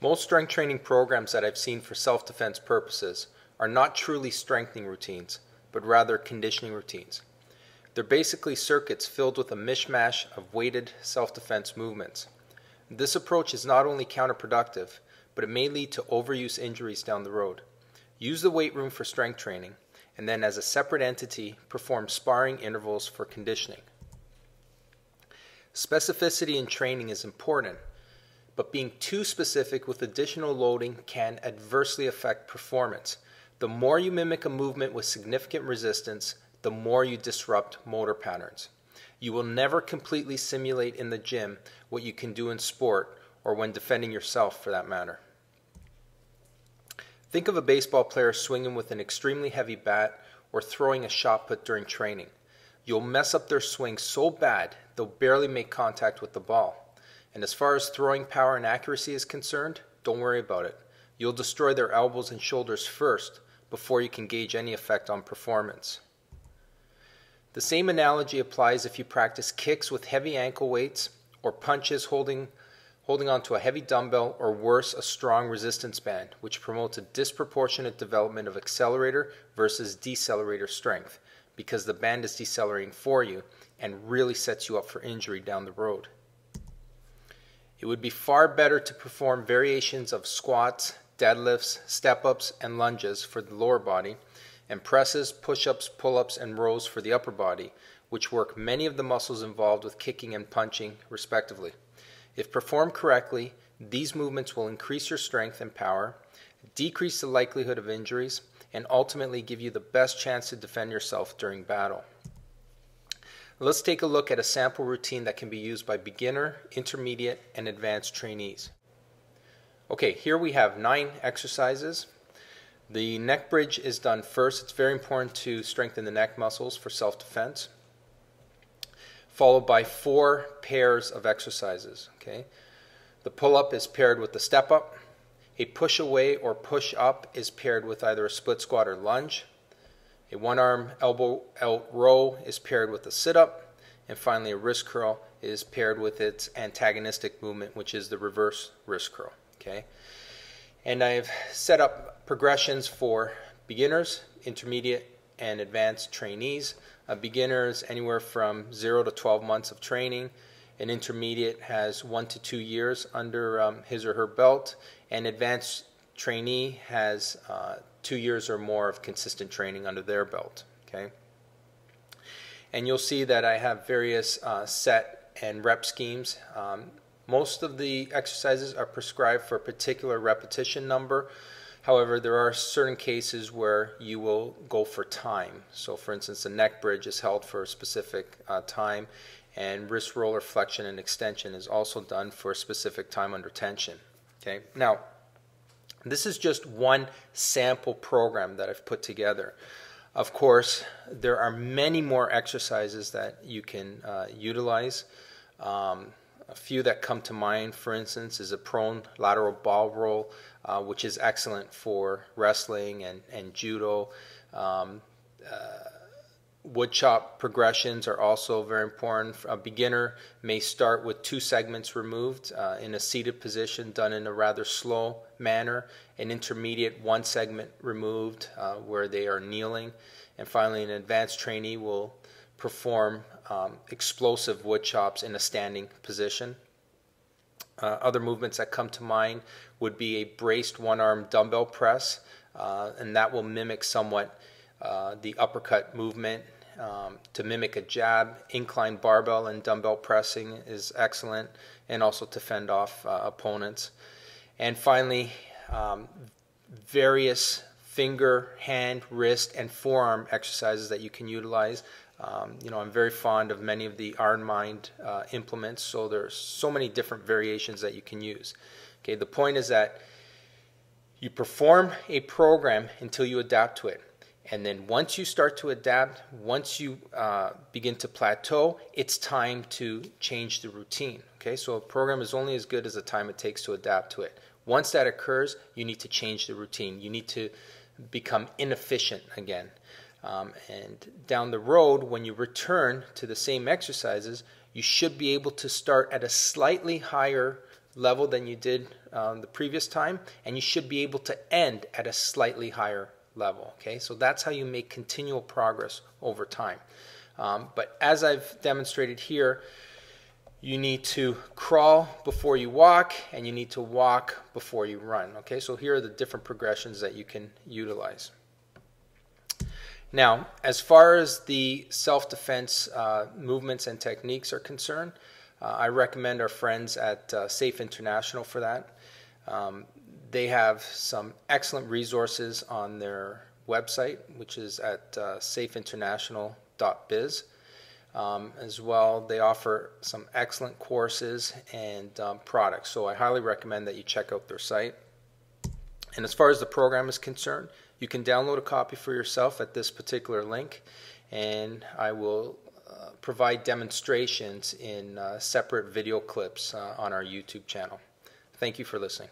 Most strength training programs that I've seen for self-defense purposes are not truly strengthening routines, but rather conditioning routines. They're basically circuits filled with a mishmash of weighted self-defense movements. This approach is not only counterproductive, but it may lead to overuse injuries down the road. Use the weight room for strength training, and then as a separate entity, perform sparring intervals for conditioning. Specificity in training is important, but being too specific with additional loading can adversely affect performance. The more you mimic a movement with significant resistance, the more you disrupt motor patterns. You will never completely simulate in the gym what you can do in sport or when defending yourself for that matter. Think of a baseball player swinging with an extremely heavy bat or throwing a shot put during training. You'll mess up their swing so bad they'll barely make contact with the ball. And as far as throwing power and accuracy is concerned, don't worry about it. You'll destroy their elbows and shoulders first before you can gauge any effect on performance. The same analogy applies if you practice kicks with heavy ankle weights or punches holding onto a heavy dumbbell, or worse, a strong resistance band, which promotes a disproportionate development of accelerator versus decelerator strength because the band is decelerating for you and really sets you up for injury down the road. It would be far better to perform variations of squats, deadlifts, step-ups, and lunges for the lower body, and presses, push-ups, pull-ups, and rows for the upper body, which work many of the muscles involved with kicking and punching, respectively. If performed correctly, these movements will increase your strength and power, decrease the likelihood of injuries, and ultimately give you the best chance to defend yourself during battle. Let's take a look at a sample routine that can be used by beginner, intermediate, and advanced trainees. Okay, here we have 9 exercises. The neck bridge is done first. It's very important to strengthen the neck muscles for self-defense, followed by 4 pairs of exercises. Okay, the pull-up is paired with the step-up. A push-away or push-up is paired with either a split squat or lunge. A one-arm elbow out row is paired with a sit-up. And finally, a wrist curl is paired with its antagonistic movement, which is the reverse wrist curl. Okay, and I've set up progressions for beginners, intermediate, and advanced trainees. Beginners anywhere from 0 to 12 months of training. An intermediate has 1 to 2 years under his or her belt. An advanced trainee has 2 years or more of consistent training under their belt. Okay, and you'll see that I have various set and rep schemes. Most of the exercises are prescribed for a particular repetition number. However, there are certain cases where you will go for time. So for instance, the neck bridge is held for a specific time, and wrist roller flexion and extension is also done for a specific time under tension. Okay, now this is just one sample program that I've put together. Of course, there are many more exercises that you can utilize. A few that come to mind, for instance, is a prone lateral ball roll, which is excellent for wrestling and judo. Wood chop progressions are also very important. A beginner may start with 2 segments removed in a seated position done in a rather slow manner. An intermediate, 1 segment removed where they are kneeling. And finally, an advanced trainee will perform explosive wood chops in a standing position. Other movements that come to mind would be a braced one-arm dumbbell press, and that will mimic somewhat the uppercut movement. To mimic a jab, incline barbell and dumbbell pressing is excellent, and also to fend off opponents. And finally, various finger, hand, wrist, and forearm exercises that you can utilize. I'm very fond of many of the Iron Mind implements, so there's so many different variations that you can use. Okay, the point is that you perform a program until you adapt to it. And then once you start to adapt, once you begin to plateau, it's time to change the routine. Okay, so a program is only as good as the time it takes to adapt to it. Once that occurs, you need to change the routine. You need to become inefficient again. And down the road, when you return to the same exercises, you should be able to start at a slightly higher level than you did the previous time, and you should be able to end at a slightly higher level. Okay, so that's how you make continual progress over time. But as I've demonstrated here, you need to crawl before you walk, and you need to walk before you run. Okay, so here are the different progressions that you can utilize. Now, as far as the self-defense movements and techniques are concerned, I recommend our friends at Safe International for that. They have some excellent resources on their website, which is at safeinternational.biz. As well, they offer some excellent courses and products, so I highly recommend that you check out their site. And as far as the program is concerned, you can download a copy for yourself at this particular link, and I will provide demonstrations in separate video clips on our YouTube channel. Thank you for listening.